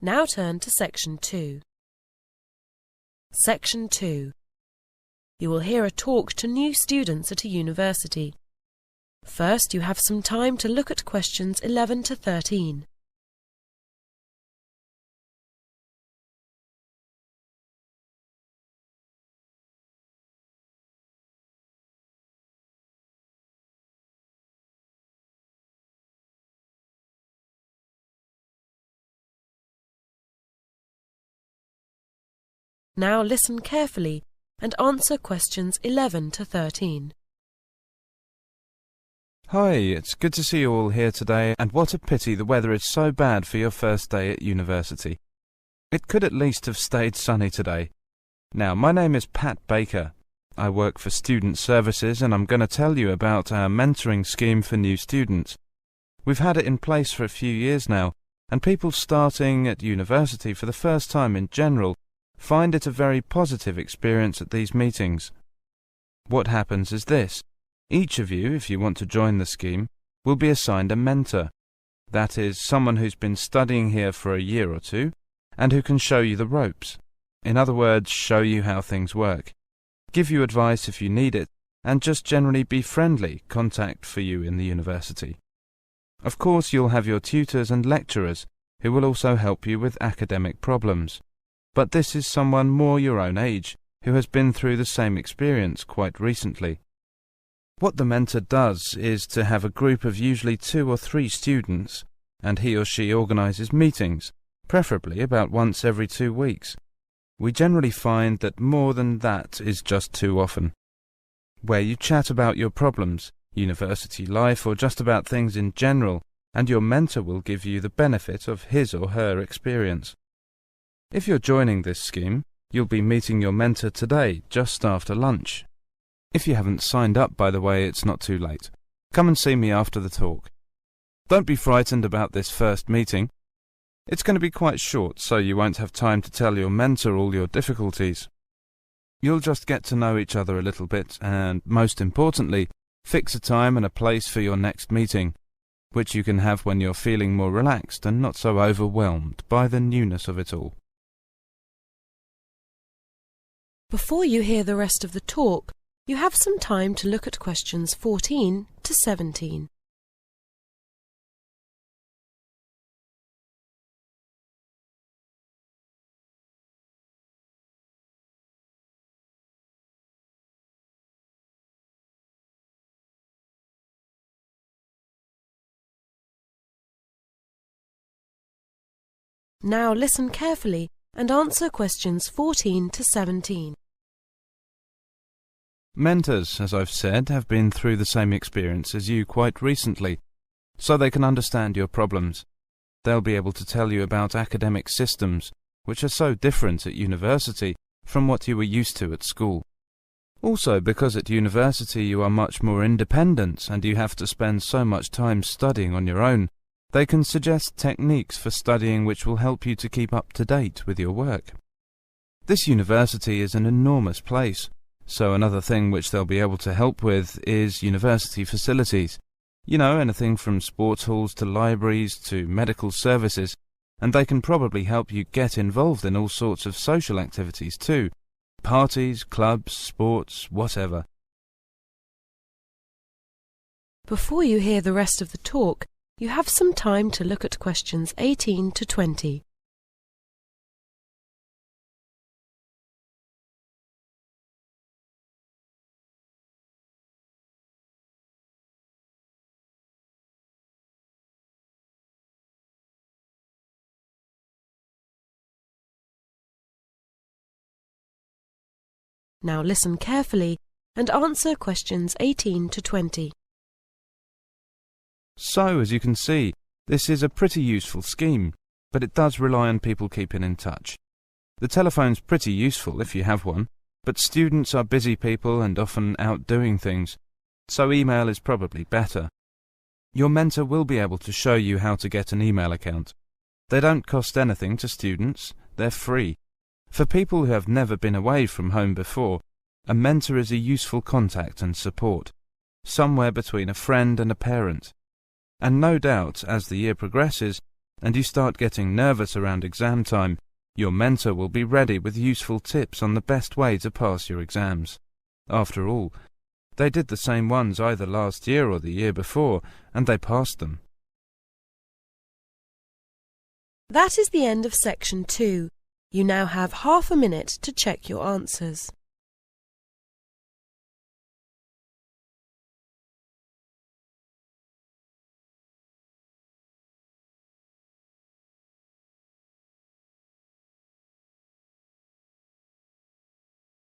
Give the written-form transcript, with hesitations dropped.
Now turn to Section 2. Section 2. You will hear a talk to new students at a university. First, you have some time to look at questions 11 to 13. Now listen carefully and answer questions 11 to 13. Hi, it's good to see you all here today, and what a pity the weather is so bad for your first day at university. It could at least have stayed sunny today. Now, my name is Pat Baker. I work for Student Services, and I'm going to tell you about our mentoring scheme for new students. We've had it in place for a few years now, and people starting at university for the first time in general find it a very positive experience at these meetings. What happens is this. Each of you, if you want to join the scheme, will be assigned a mentor. That is, someone who's been studying here for a year or two, and who can show you the ropes. In other words, show you how things work. Give you advice if you need it, and just generally be friendly contact for you in the university. Of course, you'll have your tutors and lecturers, who will also help you with academic problems. But this is someone more your own age, who has been through the same experience quite recently. What the mentor does is to have a group of usually 2 or 3 students, and he or she organises meetings, preferably about once every 2 weeks. We generally find that more than that is just too often. Where you chat about your problems, university life, or just about things in general, and your mentor will give you the benefit of his or her experience. If you're joining this scheme, you'll be meeting your mentor today, just after lunch. If you haven't signed up, by the way, it's not too late. Come and see me after the talk. Don't be frightened about this first meeting. It's going to be quite short, so you won't have time to tell your mentor all your difficulties. You'll just get to know each other a little bit, and, most importantly, fix a time and a place for your next meeting, which you can have when you're feeling more relaxed and not so overwhelmed by the newness of it all. Before you hear the rest of the talk, you have some time to look at questions 14 to 17. Now listen carefully and answer questions 14 to 17. Mentors, as I've said, have been through the same experience as you quite recently, so they can understand your problems. They'll be able to tell you about academic systems, which are so different at university from what you were used to at school. Also, because at university you are much more independent and you have to spend so much time studying on your own, they can suggest techniques for studying which will help you to keep up to date with your work. This university is an enormous place, so another thing which they'll be able to help with is university facilities. You know, anything from sports halls to libraries to medical services, and they can probably help you get involved in all sorts of social activities too. Parties, clubs, sports, whatever. Before you hear the rest of the talk, you have some time to look at questions 18 to 20. Now listen carefully and answer questions 18 to 20. So, as you can see, this is a pretty useful scheme, but it does rely on people keeping in touch. The telephone's pretty useful if you have one, but students are busy people and often out doing things, so email is probably better. Your mentor will be able to show you how to get an email account. They don't cost anything to students, they're free. For people who have never been away from home before, a mentor is a useful contact and support, somewhere between a friend and a parent. And no doubt, as the year progresses, and you start getting nervous around exam time, your mentor will be ready with useful tips on the best way to pass your exams. After all, they did the same ones either last year or the year before, and they passed them. That is the end of section 2. You now have half a minute to check your answers.